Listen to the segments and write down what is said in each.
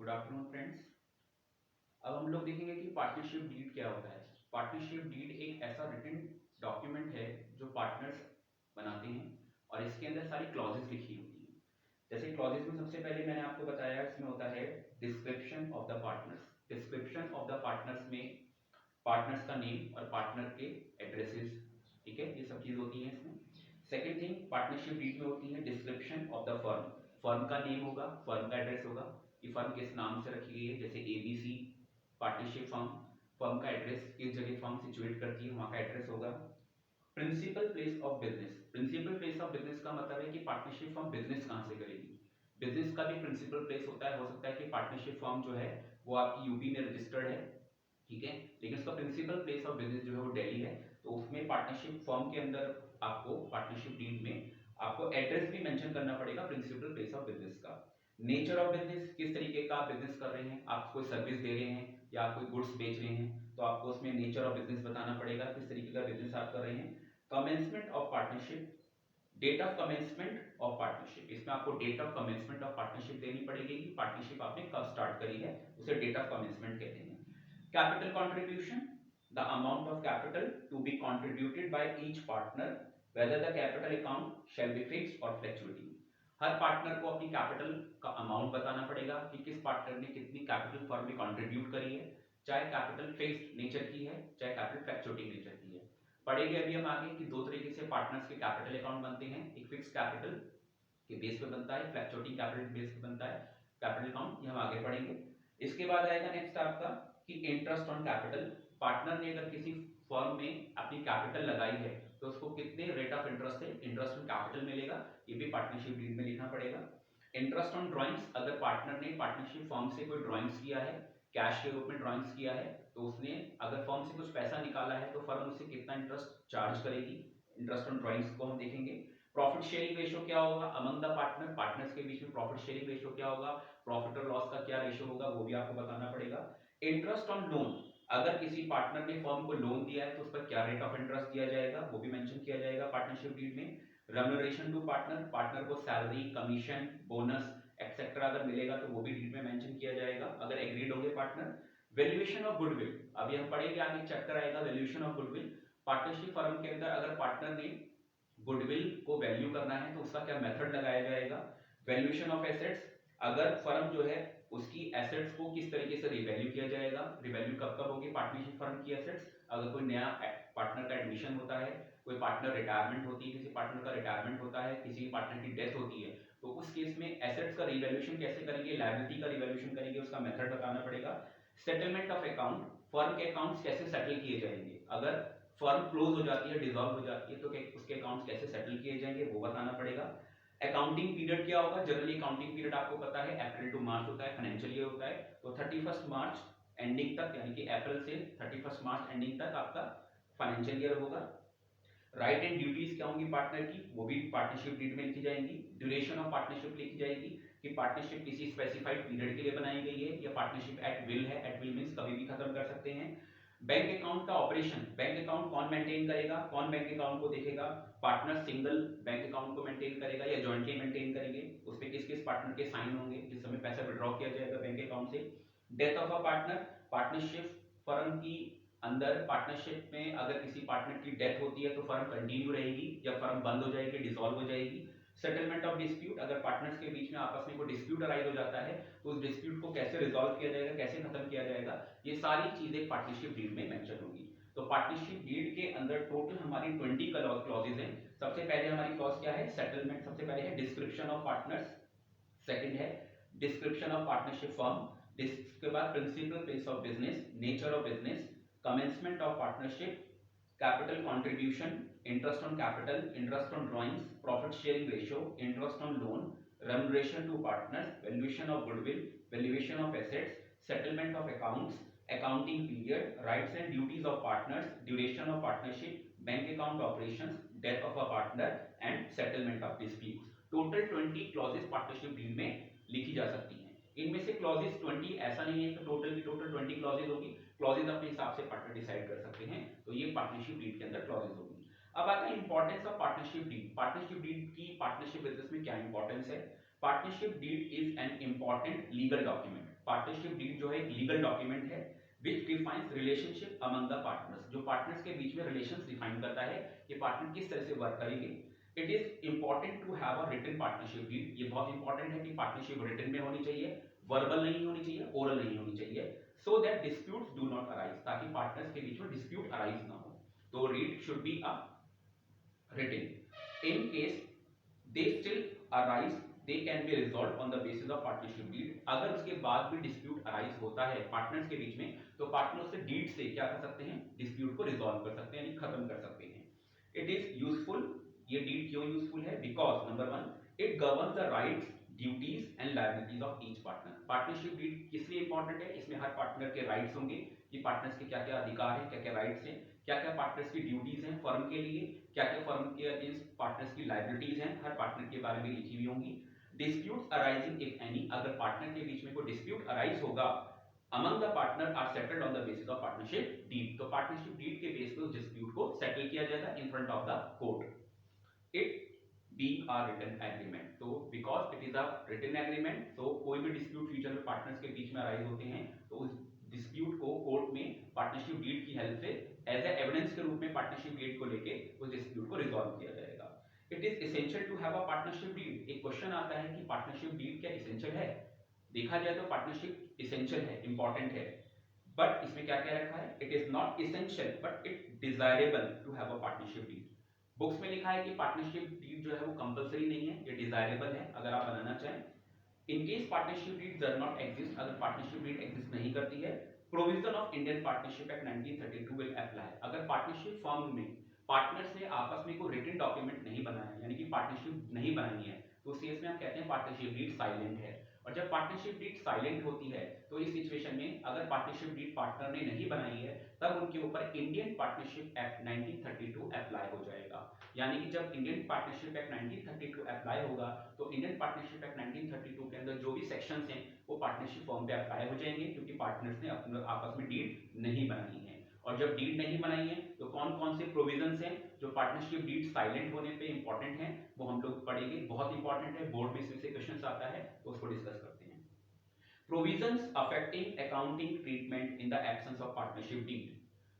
Good afternoon friends. अब हम लोग देखेंगे कि पार्टनरशिप डीड क्या होता है। पार्टनरशिप डीड एक ऐसा रिटन डॉक्यूमेंट है जो पार्टनर्स बनाते हैं और इसके अंदर सारी क्लॉजेस लिखी होती हैं। जैसे क्लॉजेस में सबसे पहले मैंने आपको बताया इसमें होता है description of the partners. Description of the partners में पार्टनर्स का नेम और पार्टनर के एड्रेसेस, ठीक है, ये सब चीज होती है इसमें। सेकंड थिंग पार्टनरशिप डीड में होती है description of the firm. Firm का नेम होगा, फर्म का एड्रेस होगा कि फर्म किस नाम से रखी गई है, जैसे एबीसी पार्टनरशिप फर्म। फर्म का एड्रेस किस जगह फर्म सिचुएट करती है वहां का एड्रेस होगा। Principal place of business. Principal place of business का मतलब है कि पार्टनरशिप फर्म बिजनेस कहां से करेगी। बिजनेस का भी प्रिंसिपल प्लेस होता है, हो सकता है कि पार्टनरशिप फर्म जो है वो आपकी यूपी में रजिस्टर्ड है, ठीक है, लेकिन उसका प्रिंसिपल प्लेस ऑफ बिजनेस जो है वो दिल्ली है। तो उसमें पार्टनरशिप फर्म के अंदर आपको पार्टनरशिप डीड में आपको एड्रेस भी मेंशन करना पड़ेगा प्रिंसिपल प्लेस ऑफ बिजनेस का। नेचर ऑफ बिजनेस, किस तरीके का आप बिजनेस कर रहे हैं, आप कोई सर्विस दे रहे हैं या आप कोई गुड्स बेच रहे हैं, तो आपको उसमें नेचर ऑफ बिजनेस बताना पड़ेगा किस तरीके का बिजनेस आप कर रहे हैं। Commencement of partnership, date of commencement of partnership, इसमें आपको date of commencement of partnership देनी पड़ेगी कि पार्टनरशिप आपने कब स्टार्ट करी है, उसे डेट ऑफ कमेंसमेंट कहते हैं। Capital contribution, the amount of capital to be contributed by each partner whether the capital account shall be fixed or fluctuating। हर पार्टनर को अपनी कैपिटल का अमाउंट बताना पड़ेगा कि किस पार्टनर ने कितनी कैपिटल फर्म में कंट्रीब्यूट करी है, चाहे कैपिटल फिक्स्ड नेचर की है चाहे कैपिटल फ्लक्चुएटिंग नेचर की है। पढ़ेंगे अभी हम आगे कि दो तरीके से पार्टनर्स के कैपिटल अकाउंट बनते हैं, एक फिक्स कैपिटल के बेस पे बनता है, फ्लक्चुएटिंग कैपिटल बेस पे बनता है कैपिटल अकाउंट, ये हम आगे पढ़ेंगे। इसके बाद आएगा नेक्स्ट आपका कि इंटरेस्ट ऑन कैपिटल। पार्टनर ने अगर किसी फर्म में अपनी कैपिटल लगाई है तो उसको कितने रेट ऑफ इंटरेस्ट से इंटरेस्ट ऑन कैपिटल मिलेगा, ये भी पार्टनरशिप डीड में लिखना पड़ेगा। इंटरेस्ट ऑन ड्राइंग्स, अगर पार्टनर ने पार्टनरशिप फर्म से कोई ड्राइंग्स किया है, कैश के रूप में ड्राइंग्स किया है, तो उसने अगर फर्म से कुछ पैसा निकाला है तो फर्म उससे कितना इंटरेस्ट चार्ज करेगी, इंटरेस्ट ऑन ड्राइंग्स को हम देखेंगे। प्रॉफिट शेयरिंग रेशियो क्या होगा अमंग द पार्टनर, पार्टनर्स के बीच में प्रॉफिट शेयरिंग रेशियो क्या होगा, प्रॉफिट और लॉस का क्या रेशियो होगा, वो भी आपको बताना पड़ेगा। इंटरेस्ट ऑन लोन, अगर किसी पार्टनर ने फर्म को लोन दिया है तो उस पर क्या रेट ऑफ इंटरेस्ट दिया जाएगा, वो भी मेंशन किया जाएगा पार्टनरशिप डीड में। रेम्यूनरेशन टू पार्टनर, पार्टनर को सैलरी, कमीशन, बोनस एक्सेट्रा अगर मिलेगा तो वो भी डीड में मेंशन किया जाएगा अगर एग्रीड होंगे पार्टनर। वैल्यूएशन ऑफ गुडविल, अभी हम पढ़ेंगे आगे चैप्टर आएगा valuation of goodwill. Partnership firm के अंदर अगर पार्टनर ने गुडविल को वैल्यू करना है तो उसका क्या मेथड लगाया जाएगा। वैल्यूएशन ऑफ एसेट्स, अगर फर्म जो है उसकी एसेट्स को किस तरीके से रिवैल्यू किया जाएगा, रिवैल्यू कब कब होगी पार्टनरशिप फर्म की एसेट्स, अगर कोई नया पार्टनर का एडमिशन होता है, कोई पार्टनर रिटायरमेंट होती है, किसी पार्टनर का रिटायरमेंट होता है, किसी पार्टनर की डेथ होती है, तो उस केस में एसेट्स का रिवैल्यूएशन कैसे करेंगे, लायबिलिटी का रिवैल्यूएशन करेंगे, उसका मेथड बताना पड़ेगा। सेटलमेंट ऑफ अकाउंट, फर्म के अकाउंट्स कैसे सेटल किए जाएंगे, अगर फर्म क्लोज हो जाती है, डिसॉल्व हो जाती है, तो उसके अकाउंट्स कैसे सेटल किए जाएंगे वो बताना पड़ेगा। अकाउंटिंग पीरियड क्या होगा, जनरली अकाउंटिंग पीरियड आपको पता है अप्रैल टू मार्च होता है, फाइनेंशियल ईयर होता है, तो 31 मार्च एंडिंग तक, यानी कि अप्रैल से 31 मार्च एंडिंग तक आपका फाइनेंशियल ईयर होगा। राइट एंड ड्यूटीज क्या होंगी पार्टनर की, वो भी पार्टनरशिप डीड में लिखी जाएंगी। ड्यूरेशन ऑफ पार्टनरशिप लिखी जाएगी कि पार्टनरशिप किसी स्पेसिफाइड पीरियड के लिए बनाई गई है या पार्टनरशिप एट विल है, एट विल मींस कभी भी खत्म कर सकते हैं। बैंक अकाउंट का ऑपरेशन, बैंक अकाउंट कौन मेंटेन करेगा, कौन बैंक अकाउंट को देखेगा, पार्टनर सिंगल बैंक अकाउंट को मेंटेन करेगा या जॉइंटली मेंटेन करेंगे, उस पर किस किस पार्टनर के साइन होंगे जिस समय पैसा विड्रॉ किया जाएगा बैंक अकाउंट से। Death of a partner, partnership firm की अंदर पार्टनरशिप में अगर किसी पार्टनर की डेथ होती है तो फर्म कंटिन्यू रहेगी या फर्म बंद हो जाएगी, डिसॉल्व हो जाएगी। सेटलमेंट ऑफ डिस्प्यूट, अगर पार्टनर्स के बीच में आपस में कोई डिस्प्यूट अराइज हो जाता है तो उस डिस्प्यूट को कैसे रिजॉल्व किया जाएगा, कैसे खत्म किया जाएगा, ये सारी चीजें पार्टनरशिप डीड में मेंशन होगी। तो पार्टनरशिप डीड के अंदर टोटल हमारी 20 क्लॉजेज हैं। सबसे पहले हमारी क्लॉज क्या है, सेटलमेंट, सबसे पहले है डिस्क्रिप्शन ऑफ पार्टनर्स, सेकंड है डिस्क्रिप्शन ऑफ पार्टनरशिप फर्म, इसके बाद principal place of business, nature of business, commencement of partnership, capital contribution, interest on capital, interest on drawings, profit sharing ratio, interest on loan, remuneration to partners, valuation of goodwill, valuation of assets, settlement of accounts, accounting period, rights and duties of partners, duration of partnership, bank account operations, death of a partner and settlement of disputes। total 20 clauses partnership deed में लिखी जा सकती हैं। इनमें से clauses 20 ऐसा नहीं है कि टोटल की टोटल 20 क्लॉजेज होगी, क्लॉजेज अपने हिसाब से पार्टनर डिसाइड कर सकते हैं, तो ये पार्टनरशिप डीड के अंदर क्लॉजेज होगी। अब आता है importance of partnership deed. Partnership deed की पार्टनरशिप बिजनेस में क्या इंपॉर्टेंस है। Partnership deed is an important legal document. Partnership deed जो है एक लीगल डॉक्यूमेंट है which defines relationship among the partners, जो पार्टनर्स के बीच में रिलेशंस डिफाइन करता है कि पार्टनर किस तरह से वर्क करेंगे। It is important to have a written partnership deed, ये बहुत इंपॉर्टेंट है कि पार्टनरशिप रिटन में होनी चाहिए, वर्बल नहीं होनी चाहिए, ओरल नहीं होनी चाहिए, so that disputes do not arise, ताकि पार्टनर्स के बीच में डिस्प्यूट अराइज ना हो। तो read should be a written in case they still arise they can be resolved on the basis of partnership deed। अगर उसके बाद भी डिस्प्यूट अराइज होता है पार्टनर्स के बीच में तो पार्टनर से डीड से क्या कर सकते हैं, डिस्प्यूट को रिजॉल्व कर सकते हैं, यानी खत्म कर सकते हैं। इट इज यूजफुल, ये डीड क्यों यूजफुल है, because number 1 it governs the rights duties and liabilities of each partner. Partnership deed किस लिए इंपॉर्टेंट है, इसमें हर पार्टनर के राइट्स होंगे कि पार्टनर्स के क्या क्या अधिकार हैं, क्या क्या राइट्स हैं, क्या क्या पार्टनर्स की ड्यूटीज हैं फर्म के लिए, क्या क्या फर्म के अगेंस्ट पार्टनर्स की लायबिलिटीज हैं, हर पार्टनर के बारे में लिखी हुई होंगी। डिस्प्यूट्स अराइजिंग इफ एनी, अगर पार्टनर के बीच में कोई डिस्प्यूट अराइज होगा among the partner are settled on the basis of partnership deed, तो पार्टनरशिप डीड के बेस पे उस डिस्प्यूट को सेटल किया जाएगा in front of the court. It being a written agreement, तो because it is a written agreement, तो कोई भी डिस्प्यूट फ्यूचर में पार्टनर्स के बीच में अराइज होते हैं तो उस डिस्प्यूट को कोर्ट में पार्टनरशिप डीड की हेल्प से एज ए एविडेंस के रूप में पार्टनरशिप डीड को लेके उस डिस्प्यूट को रिजॉल्व किया जाएगा। It is essential to have a partnership deed. एक क्वेश्चन आता है कि पार्टनरशिप डीड क्या एसेंशियल है, देखा जाए तो पार्टनरशिप एसेंशियल है, इंपॉर्टेंट है, बट इसमें क्या क्या रखा है, it is not essential but it desirable to have a partnership deed. Books में लिखा है कि पार्टनरशिप डीड जो है वो कंपलसरी नहीं है, ये डिजायरेबल है अगर आप बनाना चाहें। In case partnership deed does not exist, अगर पार्टनरशिप डीड एग्जिस्ट नहीं करती है, provision of Indian partnership act 1932 will apply. अगर पार्टनरशिप फर्म में पार्टनर्स ने आपस में कोई रिटन डॉक्यूमेंट नहीं बनाया, यानी कि पार्टनरशिप नहीं बनाई है, तो उस केस में हम कहते हैं पार्टनरशिप डीड साइलेंट है। और जब पार्टनरशिप डीड साइलेंट होती है तो इस सिचुएशन में अगर पार्टनरशिप डीड पार्टनर ने नहीं बनाई है तब उनके ऊपर इंडियन पार्टनरशिप एक्ट 1932 अप्लाई हो जाएगा। यानी कि जब इंडियन पार्टनरशिप एक्ट 1932 अप्लाई होगा तो इंडियन पार्टनरशिप एक्ट 1932 के अंदर जो भी सेक्शंस हैं वो पार्टनरशिप फॉर्म पे अप्लाई हो जाएंगे, क्योंकि पार्टनर्स ने अपने आपस में डीड नहीं बनाई है। और जब डीड नहीं बनाई है तो कौन कौन से प्रोविजंस हैं जो पार्टनरशिप डीड साइलेंट होने पे इंपॉर्टेंट हैं, वो हम लोग पढ़ेंगे, बहुत इंपॉर्टेंट है, बोर्ड में इसमें से क्वेश्चन आता है तो उसको डिस्कस करते हैं। Provisions affecting accounting treatment in the absence of partnership deed.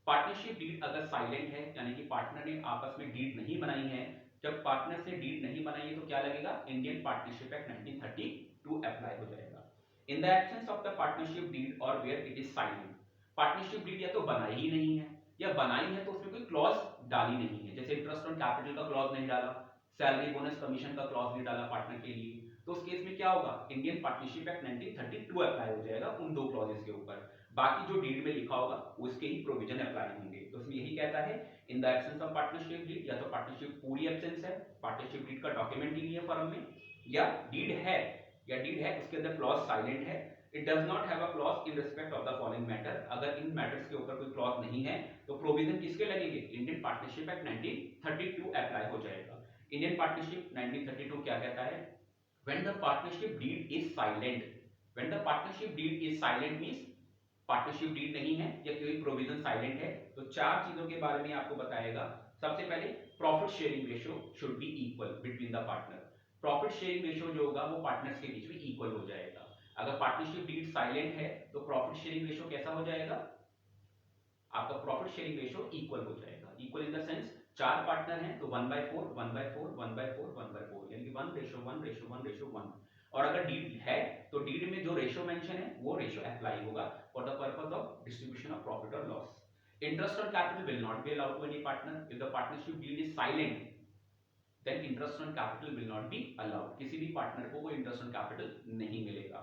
Partnership deed अगर साइलेंट है, यानी कि पार्टनर ने आपस में डीड नहीं बनाई है, जब पार्टनर से डीड नहीं बनाई है तो क्या लगेगा, इंडियन पार्टनरशिप एक्ट 1932 अप्लाई हो जाएगा। In the absence of the partnership deed और where it is silent, partnership deed या तो बनाई ही नहीं है या बनाई है तो उसमें कोई क्लॉज डाली नहीं है, जैसे इंटरेस्ट ऑन कैपिटल का क्लॉज नहीं डाला, सैलरी बोनस कमीशन का क्लॉज नहीं डाला पार्टनर के लिए, तो उस केस में क्या होगा, इंडियन पार्टनरशिप एक्ट 1932 अप्लाई हो जाएगा उन दो क्लॉजेस के ऊपर। बाकी जो डीड में लिखा होगा उसके ही प्रोविजन अप्लाई होंगे। तो उसमें यही कहता है in the absence of partnership deed, या तो पार्टनरशिप पूरी एब्सेंस है, पार्टनरशिप डीड का डॉक्यूमेंट ही नहीं है फर्म में, या डीड है उसके अंदर क्लॉज साइलेंट है। It does not have a clause in respect of the following matter, अगर इन मैटर्स के ऊपर कोई क्लॉज नहीं है तो प्रोविजन किसके लगेंगे, इंडियन पार्टनरशिप एक्ट 1932 अप्लाई हो जाएगा। इंडियन पार्टनरशिप 1932 क्या कहता है, when the partnership deed is silent, when the partnership deed is silent means partnership deed नहीं है या कोई प्रोविजन साइलेंट है, तो चार चीजों के बारे में आपको बताएगा। सबसे पहले profit sharing ratio should be equal between the partner, profit sharing ratio जो होगा वो पार्टनर्स के बीच में इक्वल हो जाएगा। अगर पार्टनरशिप डीड साइलेंट है तो प्रॉफिट शेयरिंग रेशियो कैसा हो जाएगा, आपका प्रॉफिट शेयरिंग रेशियो इक्वल हो जाएगा। इक्वल इन द सेंस चार पार्टनर हैं तो 1/4 1/4 1/4 1/4, यानी कि 1:1:1:1। और अगर डीड है तो डीड में जो रेशियो मेंशन है वो रेशियो अप्लाई होगा for the purpose of distribution of profit और loss. Interest on capital will not be allowed to any partner if the partnership deed is silent, then interest on capital will not be allowed, किसी भी partner को कोई interest on capital नहीं मिलेगा।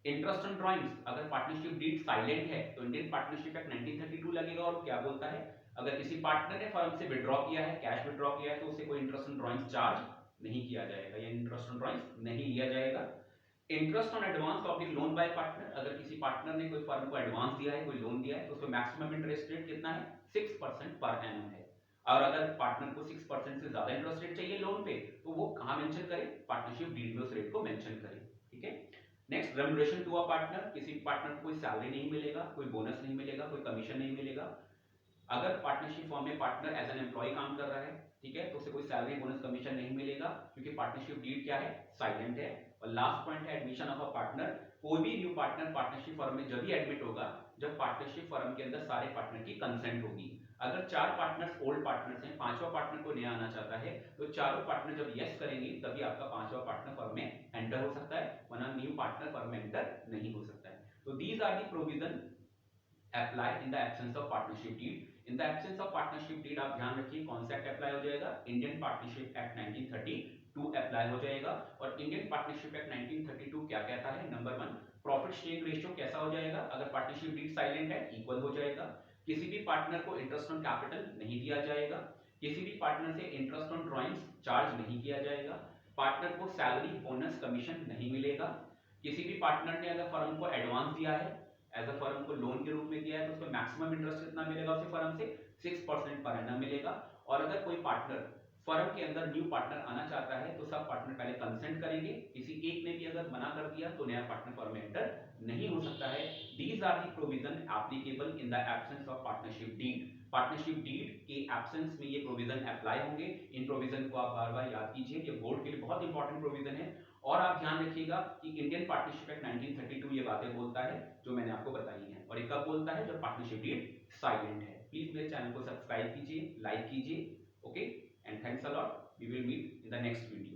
Interest on drawings, अगर partnership deed silent है तो Indian partnership act 1932 लगेगा, और क्या बोलता है, अगर किसी पार्टनर ने फर्म से विड्रॉ किया है, कैश विड्रॉ किया है, तो उसे कोई इंटरेस्ट ऑन ड्राइंग्स चार्ज नहीं किया जाएगा, या इंटरेस्ट ऑन ड्राइंग्स नहीं लिया जाएगा। Interest on advance of the loan by partner, अगर किसी पार्टनर ने कोई फर्म को एडवांस दिया है, कोई लोन दिया है, तो उसका मैक्सिमम इंटरेस्ट रेट कितना है, 6% पर एनम है। और अगर पार्टनर को 6% से ज्यादा इंटरेस्ट रेट चाहिए लोन पे तो वो कहां मेंशन करें, पार्टनरशिप डीड में उस रेट को मेंशन करें। ठीक है। Next, remuneration to a partner, किसी पार्टनर को कोई सैलरी नहीं मिलेगा, कोई बोनस नहीं मिलेगा, कोई कमीशन नहीं मिलेगा। अगर पार्टनरशिप फॉर्म में पार्टनर एज एन एम्प्लॉय काम कर रहा है, ठीक है, तो उसे कोई सैलरी बोनस कमीशन नहीं मिलेगा, क्योंकि पार्टनरशिप डीड क्या है, साइलेंट है। और लास्ट पॉइंट है एडमिशन ऑफ अ पार्टनर। कोई भी न्यू पार्टनर पार्टनरशिप फर्म में जब ही एडमिट होगा जब पार्टनरशिप फर्म के अंदर सारे पार्टनर की कंसेंट होगी। अगर 4 पार्टनर्स ओल्ड पार्टनर्स हैं, 5वां पार्टनर को नया आना चाहता है, तो चारों पार्टनर जब यस करेंगे तभी आपका 5वां पार्टनर फर्म में एंटर हो सकता है, वरना न्यू पार्टनर फर्म में एंटर नहीं हो सकता है। तो these are the provision apply in the absence of partnership deed. In the absence of partnership deed आप ध्यान रखिए कौन सा एक्ट अप्लाई हो जाएगा, इंडियन पार्टनरशिप एक्ट 1932 अप्लाई हो जाएगा। और इंडियन पार्टनरशिप एक्ट 1932 क्या कहता है, नंबर 1 प्रॉफिट शेयरिंग रेशियो कैसा हो जाएगा, अगर पार्टनरशिप डीड साइलेंट है इक्वल हो जाएगा। किसी भी पार्टनर को इंटरेस्ट ऑन कैपिटल नहीं दिया जाएगा। किसी भी पार्टनर से इंटरेस्ट ऑन ड्राइंग्स चार्ज नहीं किया जाएगा। पार्टनर को सैलरी बोनस कमीशन नहीं मिलेगा। किसी भी पार्टनर ने अगर फर्म को एडवांस दिया है, एज अ फर्म को लोन के रूप में दिया है, तो उसको मैक्सिमम इंटरेस्ट कितना मिलेगा उसे फर्म से 6% पर एनम मिलेगा। और अगर कोई पार्टनर फर्म के अंदर न्यू पार्टनर आना चाहता है तो सब पार्टनर पहले कंसेंट करेंगे, किसी एक ने भी अगर मना कर दिया तो नया पार्टनर फर्म में एंटर नहीं हो सकता है। These are the provision applicable in the absence of partnership deed. Partnership deed के एब्सेंस में ये प्रोविजन अप्लाई होंगे। इन प्रोविजन को आप बार बार याद कीजिए, ये बोर्ड के लिए बहुत इंपॉर्टेंट प्रोविजन है। और आप ध्यान रखिएगा कि इंडियन पार्टनरशिप एक्ट 1932 ये बातें बोलता है जो मैंने आपको बताई हैं, और ये कब बोलता है जब पार्टनरशिप डीड साइलेंट है। प्लीज मेरे चैनल को सब्सक्राइब कीजिए, लाइक कीजिए, okay, and thanks a lot. We will meet in the next video.